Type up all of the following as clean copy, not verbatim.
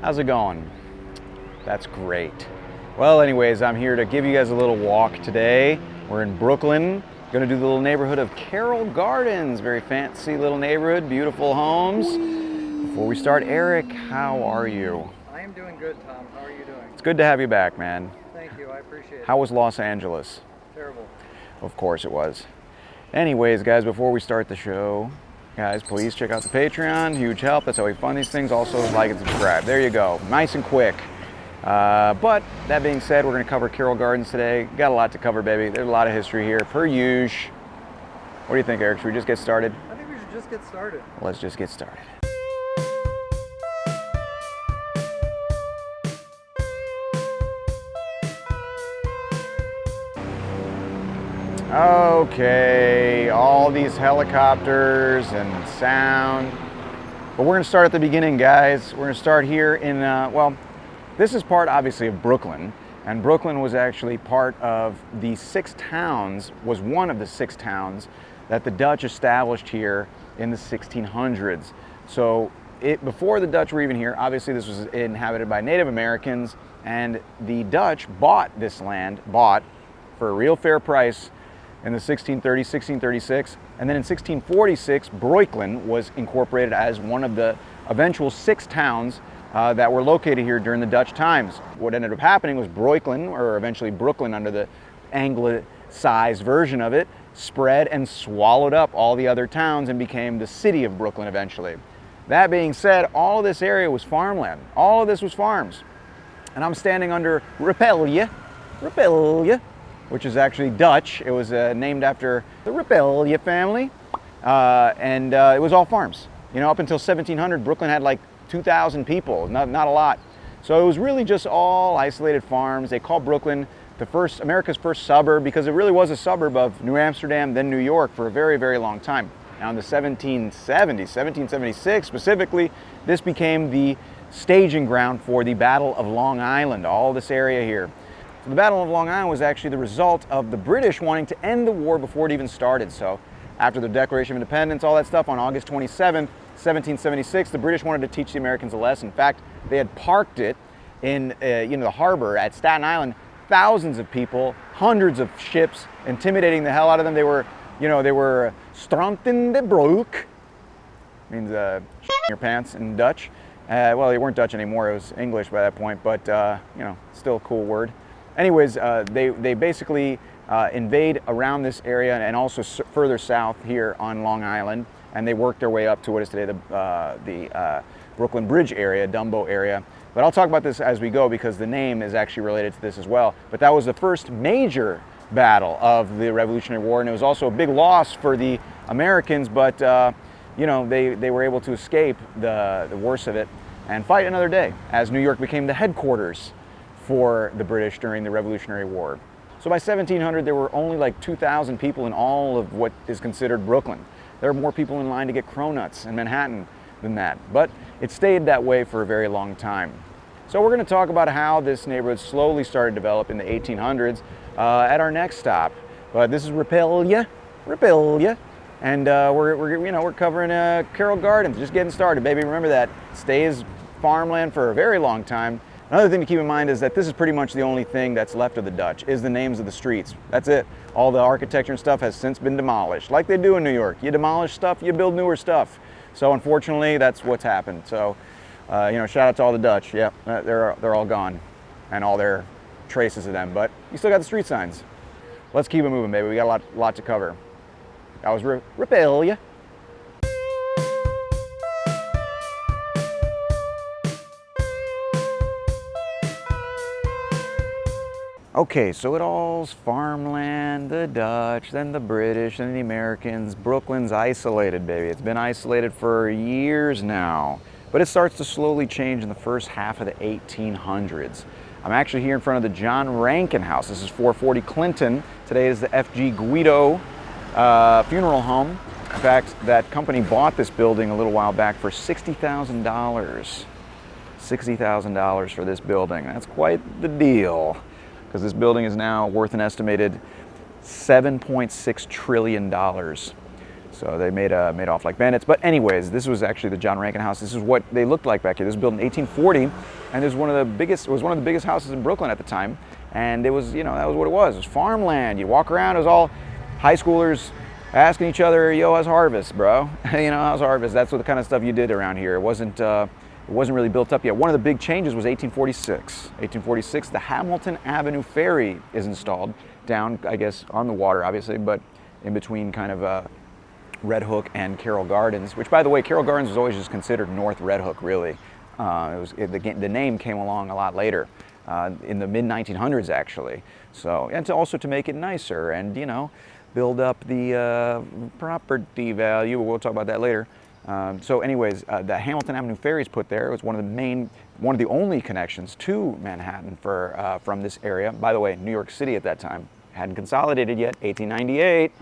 How's it going? That's great. Well, anyways, I'm here to give you guys a little walk today. We're in Brooklyn. Gonna do the little neighborhood of Carroll Gardens. Very fancy little neighborhood, beautiful homes. Before we start, Eric, how are you? I am doing good, Tom. How are you doing? It's good to have you back, man. Thank you. I appreciate it. How was Los Angeles? Terrible. Of course it was. Anyways, guys, before we start the show, guys, please check out the Patreon. Huge help. That's how we fund these things. Also, like and subscribe. There you go. Nice and quick. But that being said, we're going to cover Carroll Gardens today. Got a lot to cover, baby. There's a lot of history here, per usual. What do you think, Eric? Should we just get started? I think we should just get started. Let's just get started. Okay, all these helicopters and sound. But we're going to start at the beginning, guys. We're going to start here in, well, this is part, obviously, of Brooklyn. And Brooklyn was actually part of the was one of the six towns that the Dutch established here in the 1600s. So before the Dutch were even here, obviously this was inhabited by Native Americans, and the Dutch bought this land, for a real fair price in the 1630s, 1636, and then in 1646, Brooklyn was incorporated as one of the eventual six towns that were located here during the Dutch times. What ended up happening was Brooklyn, or eventually Brooklyn under the anglicized version of it, spread and swallowed up all the other towns and became the city of Brooklyn eventually. That being said, all of this area was farmland. All of this was farms. And I'm standing under Rapelje, which is actually Dutch. It was named after the Rapelje family, and it was all farms. You know, up until 1700, Brooklyn had like 2,000 people, not a lot. So it was really just all isolated farms. They called Brooklyn America's first suburb because it really was a suburb of New Amsterdam, then New York for a very, very long time. Now in the 1770s, 1776 specifically, this became the staging ground for the Battle of Long Island, all this area here. The Battle of Long Island was actually the result of the British wanting to end the war before it even started. So after the Declaration of Independence, all that stuff, on August 27th, 1776, the British wanted to teach the Americans a lesson. In fact, they had parked it in the harbor at Staten Island. Thousands of people, hundreds of ships, intimidating the hell out of them. They were Stranten de Broek, means your pants in Dutch. Well, they weren't Dutch anymore. It was English by that point, but still a cool word. Anyways, they basically invade around this area and also further south here on Long Island, and they worked their way up to what is today the Brooklyn Bridge area, Dumbo area. But I'll talk about this as we go because the name is actually related to this as well. But that was the first major battle of the Revolutionary War, and it was also a big loss for the Americans, but they were able to escape the worst of it and fight another day as New York became the headquarters for the British during the Revolutionary War. So by 1700, there were only like 2,000 people in all of what is considered Brooklyn. There were more people in line to get cronuts in Manhattan than that, but it stayed that way for a very long time. So we're going to talk about how this neighborhood slowly started to develop in the 1800s at our next stop. But this is Rapelje, and we're covering Carroll Gardens, just getting started, baby. Remember that stays farmland for a very long time. Another thing to keep in mind is that this is pretty much the only thing that's left of the Dutch, is the names of the streets. That's it. All the architecture and stuff has since been demolished, like they do in New York. You demolish stuff, you build newer stuff. So unfortunately, that's what's happened. So, shout out to all the Dutch. Yeah, they're all gone, and all their traces of them. But you still got the street signs. Let's keep it moving, baby. We got a lot to cover. That was Rapelje. Okay, so it all's farmland, the Dutch, then the British, then the Americans. Brooklyn's isolated, baby. It's been isolated for years now. But it starts to slowly change in the first half of the 1800s. I'm actually here in front of the John Rankin House. This is 440 Clinton. Today is the F.G. Guido funeral home. In fact, that company bought this building a little while back for $60,000. $60,000 for this building. That's quite the deal, because this building is now worth an estimated $7.6 trillion. So they made off like bandits. But anyways, this was actually the John Rankin house. This is what they looked like back here. This was built in 1840, and it was one of the biggest houses in Brooklyn at the time. And it was, you know, that was what it was. It was farmland. You'd walk around, it was all high schoolers asking each other, yo, how's harvest, bro? You know, how's harvest? That's what the kind of stuff you did around here. It wasn't really built up yet. One of the big changes was 1846. 1846, the Hamilton Avenue Ferry is installed down, I guess, on the water, obviously, but in between kind of Red Hook and Carroll Gardens, which, by the way, Carroll Gardens was always just considered North Red Hook, really. The name came along a lot later, in the mid-1900s, actually. So, and also to make it nicer and, you know, build up the property value. We'll talk about that later. So anyways, the Hamilton Avenue Ferry is put there. It was one of the only connections to Manhattan from this area. By the way, New York City at that time hadn't consolidated yet, 1898.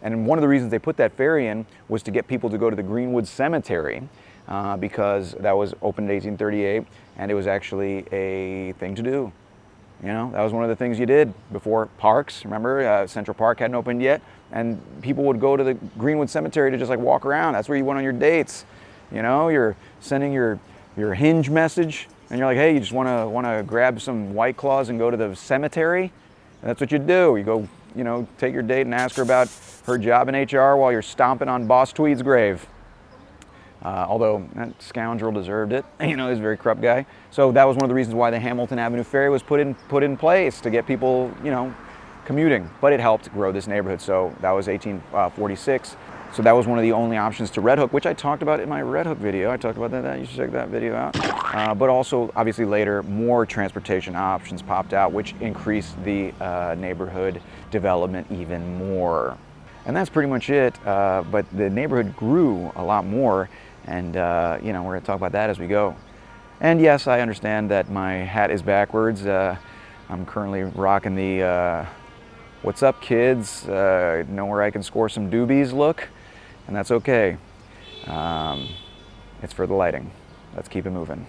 And one of the reasons they put that ferry in was to get people to go to the Greenwood Cemetery, because that was opened in 1838, and it was actually a thing to do. You know, that was one of the things you did before parks. Remember, Central Park hadn't opened yet, and people would go to the Greenwood Cemetery to just like walk around. That's where you went on your dates. You know, you're sending your Hinge message, and you're like, hey, you just want to grab some White Claws and go to the cemetery. And that's what you do. You go, you know, take your date and ask her about her job in HR while you're stomping on Boss Tweed's grave. Although that scoundrel deserved it, you know, he's a very corrupt guy. So that was one of the reasons why the Hamilton Avenue Ferry was put in place, to get people, you know, commuting. But it helped grow this neighborhood. So that was 1846. So that was one of the only options to Red Hook, which I talked about in my Red Hook video. I talked about that. You should check that video out. But also, obviously, later, more transportation options popped out, which increased the neighborhood development even more. And that's pretty much it. But the neighborhood grew a lot more. And, you know, we're going to talk about that as we go. And yes, I understand that my hat is backwards. I'm currently rocking the what's up, kids? Know where I can score some doobies look. And that's okay. It's for the lighting. Let's keep it moving.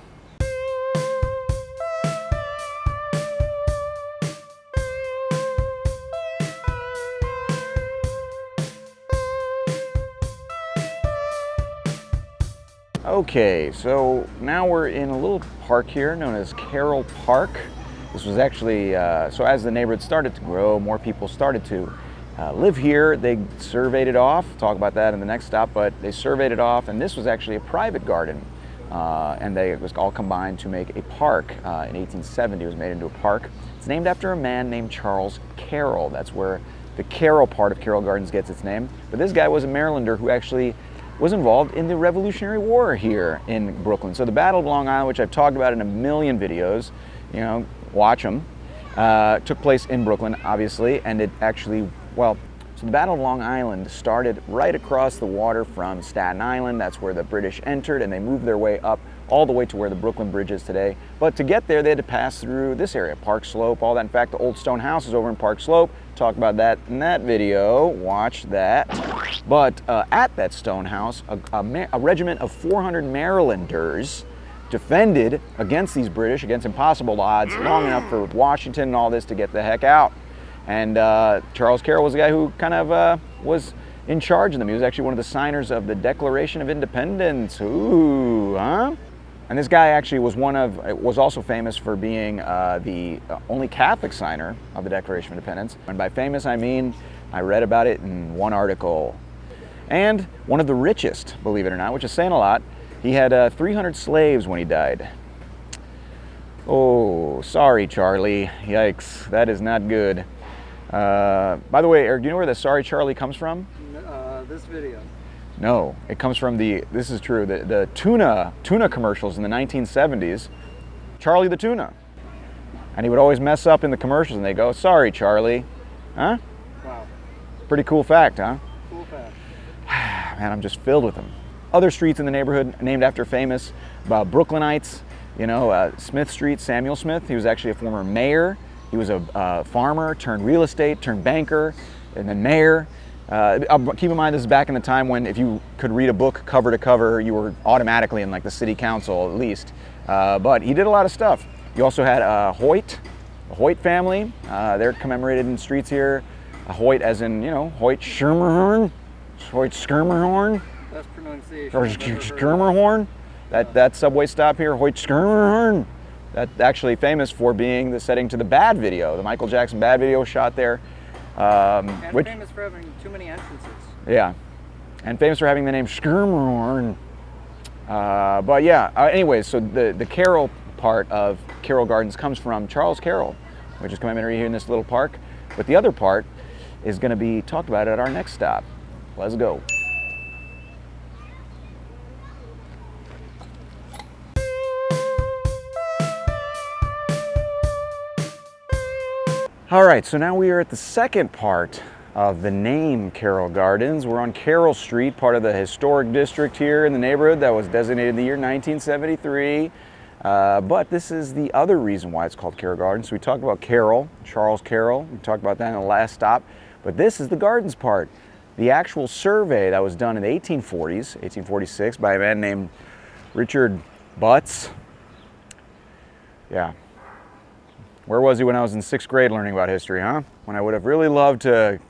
Okay, so now we're in a little park here known as Carroll Park. This was actually, so as the neighborhood started to grow, more people started to live here. They surveyed it off, talk about that in the next stop, but they surveyed it off, and this was actually a private garden. And it was all combined to make a park. In 1870, it was made into a park. It's named after a man named Charles Carroll. That's where the Carroll part of Carroll Gardens gets its name. But this guy was a Marylander who actually was involved in the Revolutionary War here in Brooklyn. So the Battle of Long Island, which I've talked about in a million videos, you know, watch them, took place in Brooklyn, obviously, and it actually, well, so the Battle of Long Island started right across the water from Staten Island. That's where the British entered, and they moved their way up all the way to where the Brooklyn Bridge is today. But to get there, they had to pass through this area, Park Slope, all that. In fact, the old stone house is over in Park Slope. Talked about that in that video. Watch that. But at that stone house, a regiment of 400 Marylanders defended against these British, against impossible odds, long enough for Washington and all this to get the heck out. And Charles Carroll was the guy who kind of was in charge of them. He was actually one of the signers of the Declaration of Independence. Ooh, huh? And this guy actually was also famous for being the only Catholic signer of the Declaration of Independence. And by famous, I mean, I read about it in one article. And one of the richest, believe it or not, which is saying a lot. He had 300 slaves when he died. Oh, sorry, Charlie. Yikes, that is not good. By the way, Eric, do you know where the Sorry Charlie comes from? This video. No, it comes from this is true, the tuna commercials in the 1970s. Charlie the Tuna. And he would always mess up in the commercials and they go, sorry, Charlie. Huh? Wow. Pretty cool fact, huh? Cool fact. Man, I'm just filled with them. Other streets in the neighborhood named after famous Brooklynites, you know, Smith Street, Samuel Smith. He was actually a former mayor. He was a farmer turned real estate, turned banker, and then mayor. Keep in mind, this is back in the time when if you could read a book cover to cover, you were automatically in like the city council at least. But he did a lot of stuff. You also had the Hoyt family. They're commemorated in streets here. Hoyt as in, you know, Hoyt Schermerhorn. Hoyt Schermerhorn? Best pronunciation. Or I've ever heard. Schermerhorn? That subway stop here, Hoyt Schermerhorn. That's actually famous for being the setting to the Bad video, the Michael Jackson Bad video shot there. And famous for having too many entrances. Yeah, and famous for having the name Schermerhorn. But yeah, anyways, so the Carroll part of Carroll Gardens comes from Charles Carroll, which is commemorated here in this little park. But the other part is going to be talked about at our next stop. Let's go. All right, so now we are at the second part of the name Carroll Gardens. We're on Carroll Street, part of the historic district here in the neighborhood that was designated in the year 1973. But this is the other reason why it's called Carroll Gardens. So we talked about Carroll, Charles Carroll. We talked about that in the last stop. But this is the gardens part. The actual survey that was done in the 1840s, 1846, by a man named Richard Butts. Yeah. Where was he when I was in 6th grade learning about history, huh? When I would have really loved to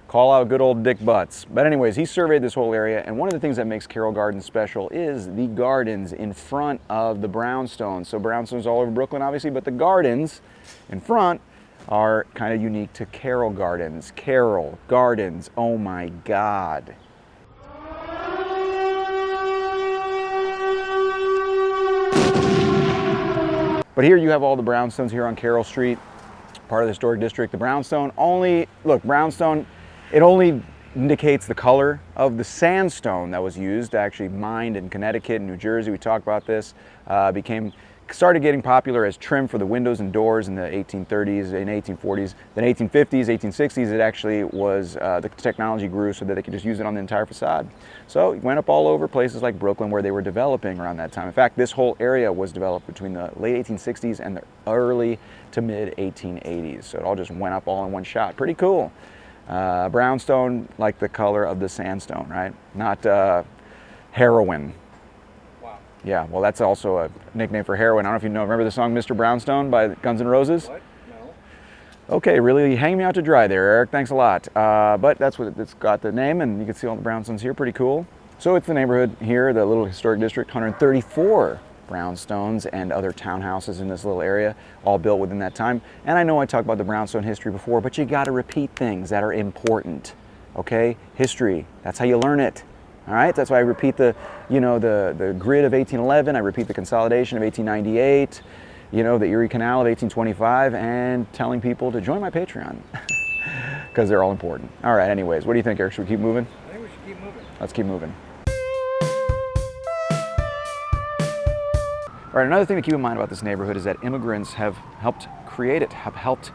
call out good old Dick Butts. But anyways, he surveyed this whole area, and one of the things that makes Carroll Gardens special is the gardens in front of the brownstones. So brownstones all over Brooklyn, obviously, but the gardens in front are kind of unique to Carroll Gardens. Carroll Gardens, oh my God. But here you have all the brownstones here on Carroll Street, part of the historic district. The brownstone only, look, brownstone, it only indicates the color of the sandstone that was used, actually mined in Connecticut and New Jersey. We talked about this. Started getting popular as trim for the windows and doors in the 1830s and 1840s. Then 1850s, 1860s, it actually was, the technology grew so that they could just use it on the entire facade. So it went up all over places like Brooklyn where they were developing around that time. In fact, this whole area was developed between the late 1860s and the early to mid 1880s. So it all just went up all in one shot. Pretty cool. Brownstone, like the color of the sandstone, right? Not heroin. Yeah, well, that's also a nickname for heroin. I don't know if you know, remember the song Mr. Brownstone by Guns N' Roses? What? No. Okay, really hang me out to dry there, Eric. Thanks a lot. But that's what it's got the name, and you can see all the brownstones here, pretty cool. So it's the neighborhood here, the little historic district, 134 brownstones and other townhouses in this little area, all built within that time. And I know I talked about the brownstone history before, but you gotta repeat things that are important, okay? History, that's how you learn it. All right, that's why I repeat the grid of 1811, I repeat the consolidation of 1898, the Erie Canal of 1825, and telling people to join my Patreon, because they're all important. All right, anyways, what do you think, Eric? Should we keep moving? I think we should keep moving. Let's keep moving. All right, another thing to keep in mind about this neighborhood is that immigrants have helped create it, have helped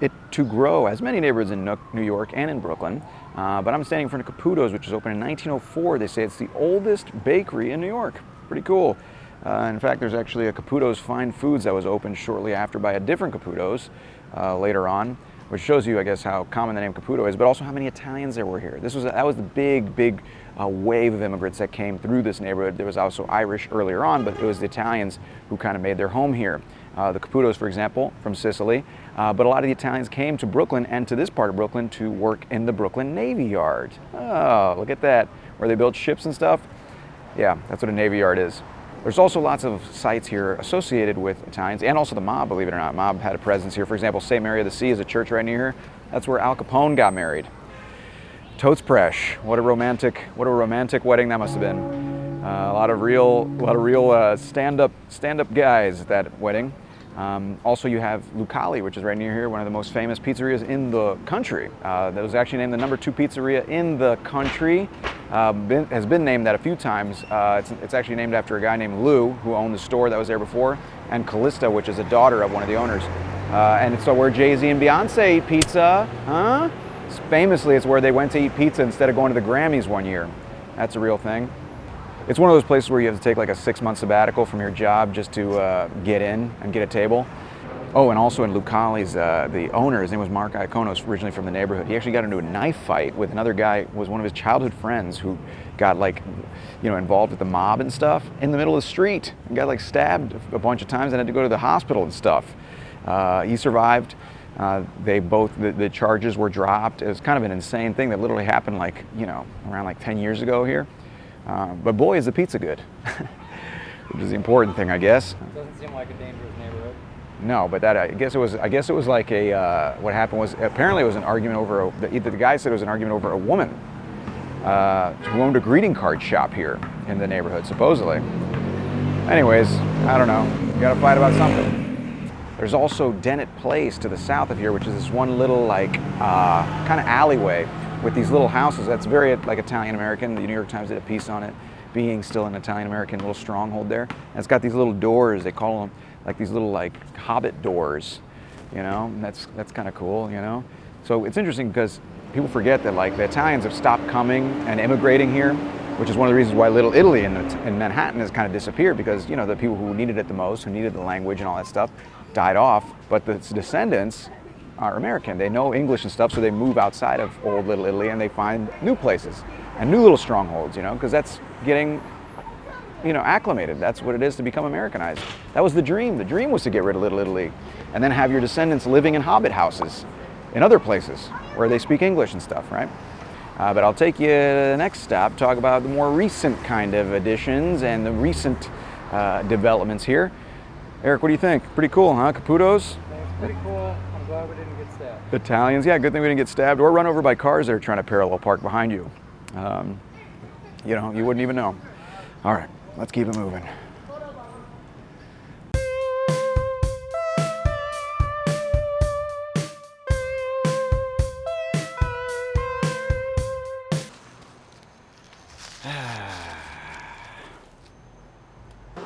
it to grow, as many neighborhoods in New York and in Brooklyn. But I'm standing in front of Caputo's, which was opened in 1904. They say it's the oldest bakery in New York. Pretty cool. In fact, there's actually a Caputo's Fine Foods that was opened shortly after by a different Caputo's later on, which shows you, I guess, how common the name Caputo is, but also how many Italians there were here. That was the big wave of immigrants that came through this neighborhood. There was also Irish earlier on, but it was the Italians who kind of made their home here. The Caputo's, for example, from Sicily, but a lot of the Italians came to Brooklyn and to this part of Brooklyn to work in the Brooklyn Navy Yard. Oh, look at that, where they built ships and stuff. Yeah, that's what a Navy Yard is. There's also lots of sites here associated with Italians, and also the mob, believe it or not. Mob had a presence here. For example, St. Mary of the Sea is a church right near here. That's where Al Capone got married. Totes Presh, what a romantic wedding that must have been. A lot of real stand-up guys at that wedding. Also, you have Lucali, which is right near here, one of the most famous pizzerias in the country. That was actually named the #2 pizzeria in the country. Has been named that a few times. It's actually named after a guy named Lou, who owned the store that was there before, and Callista, which is a daughter of one of the owners. And it's where Jay-Z and Beyonce eat pizza, huh? Famously, it's where they went to eat pizza instead of going to the Grammys one year. That's a real thing. It's one of those places where you have to take like a 6-month sabbatical from your job just to get in and get a table. Oh, and also in Lucali's, the owner, his name was Mark Iaconos, originally from the neighborhood. He actually got into a knife fight with another guy who was one of his childhood friends who got involved with the mob and stuff in the middle of the street. He got stabbed a bunch of times and had to go to the hospital and stuff. He survived, The charges were dropped. It was kind of an insane thing that literally happened like, you know, around like 10 years ago here. But boy, is the pizza good, which is the important thing, I guess. Doesn't seem like a dangerous neighborhood. No, but that I guess it was like a what happened was apparently it was an argument over the guy said it was an argument over a woman who owned a greeting card shop here in the neighborhood supposedly. Anyways, I don't know. You got to fight about something. There's also Dennett Place to the south of here, which is this one little like kind of alleyway with these little houses. That's very like Italian American. The New York Times did a piece on it, being still an Italian American little stronghold there. And it's got these little doors. They call them like these little like hobbit doors, you know. And that's kind of cool, you know. So it's interesting because people forget that like the Italians have stopped coming and immigrating here, which is one of the reasons why Little Italy in Manhattan has kind of disappeared, because you know the people who needed it the most, who needed the language and all that stuff, died off. But the descendants are American. They know English and stuff, so they move outside of old Little Italy and they find new places and new little strongholds, you know, because that's getting, you know, acclimated. That's what it is to become Americanized. That was the dream. The dream was to get rid of Little Italy and then have your descendants living in hobbit houses in other places where they speak English and stuff, right? But I'll take you to the next stop, talk about the more recent kind of additions and the recent developments here. Eric, what do you think? Pretty cool, huh? Caputo's? It's pretty cool. I'm glad we didn't get stabbed. Italians, yeah, good thing we didn't get stabbed or run over by cars that are trying to parallel park behind you. You know, you wouldn't even know. All right, let's keep it moving.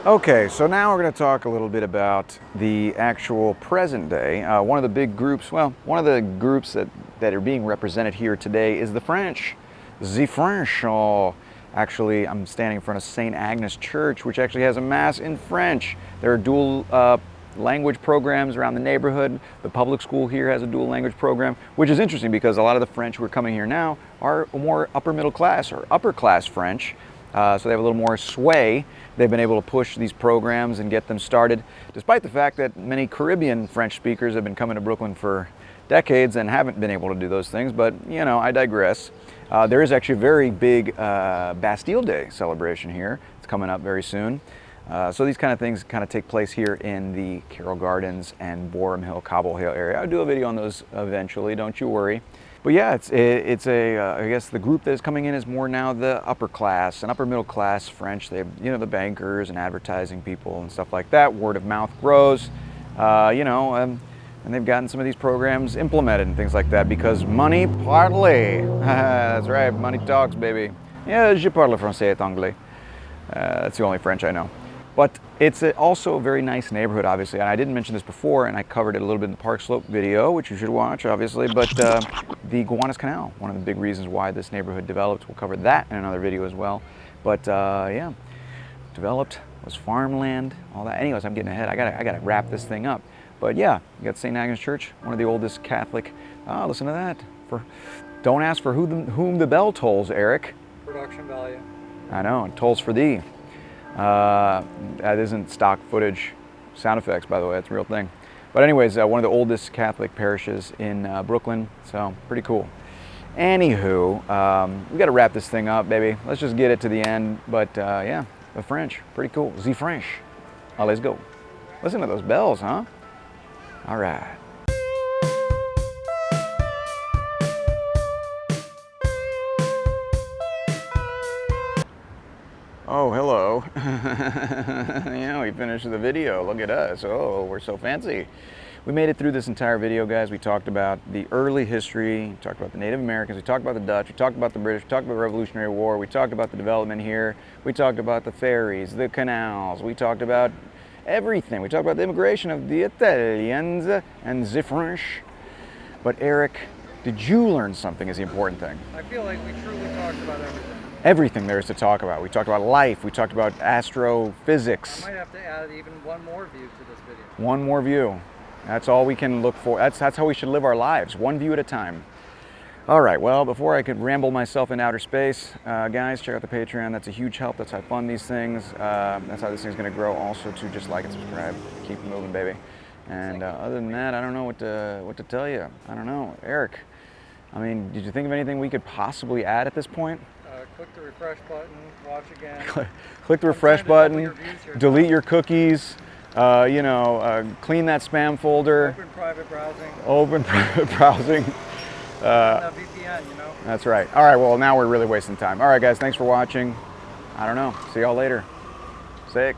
Okay, so now we're going to talk a little bit about the actual present day. One of the big groups, well, one of the groups that are being represented here today is the French. The French. Oh, actually, I'm standing in front of St. Agnes Church, which actually has a mass in French. There are dual language programs around the neighborhood. The public school here has a dual language program, which is interesting because a lot of the French who are coming here now are more upper middle class or upper class French. So they have a little more sway. They've been able to push these programs and get them started, despite the fact that many Caribbean French speakers have been coming to Brooklyn for decades and haven't been able to do those things, but you know, I digress. There is actually a very big Bastille Day celebration here. It's coming up very soon. So these kind of things kind of take place here in the Carroll Gardens and Boerum Hill, Cobble Hill area. I'll do a video on those eventually, don't you worry. But yeah, I guess the group that is coming in is more now the upper class and upper middle class French. They have, you know, the bankers and advertising people and stuff like that. Word of mouth grows, you know, and they've gotten some of these programs implemented and things like that because money parle. That's right, money talks, baby. Yeah, je parle français et anglais. That's the only French I know. But it's also a very nice neighborhood, obviously. And I didn't mention this before, and I covered it a little bit in the Park Slope video, which you should watch, obviously. But the Gowanus Canal, one of the big reasons why this neighborhood developed. We'll cover that in another video as well. But yeah, developed, was farmland, all that. Anyways, I'm getting ahead. I gotta wrap this thing up. But yeah, you got St. Agnes Church, one of the oldest Catholic. Oh, listen to that. Don't ask for whom the bell tolls, Eric. Production value. I know, it tolls for thee. That isn't stock footage sound effects, by the way, it's a real thing. But anyways, one of the oldest Catholic parishes in Brooklyn, so pretty cool. Anywho, we gotta wrap this thing up, baby. Let's just get it to the end, but yeah, the French, pretty cool. The French. Oh, let's go. Listen to those bells, huh? All right. Oh, hello. Yeah, we finished the video. Look at us. Oh, we're so fancy. We made it through this entire video, guys. We talked about the early history, we talked about the Native Americans, we talked about the Dutch, we talked about the British, we talked about the Revolutionary War, we talked about the development here, we talked about the ferries, the canals, we talked about everything. We talked about the immigration of the Italians and the French. But Eric, did you learn something is the important thing? I feel like we truly talked about everything. Everything there is to talk about. We talked about life, we talked about astrophysics. I might have to add even one more view to this video. One more view. That's all we can look for. That's how we should live our lives, one view at a time. All right, well, before I could ramble myself into outer space, guys, check out the Patreon. That's a huge help. That's how I fund these things. That's how this thing's gonna grow. Also, to just like and subscribe. Keep it moving, baby. And other than that, I don't know what to tell you. I don't know, Eric. I mean, did you think of anything we could possibly add at this point? Click the refresh button. Watch again. Click the refresh button. Delete your cookies. You know, clean that spam folder. Open private browsing. Open private browsing. VPN, you know. That's right. All right. Well, now we're really wasting time. All right, guys. Thanks for watching. I don't know. See y'all later. Sick.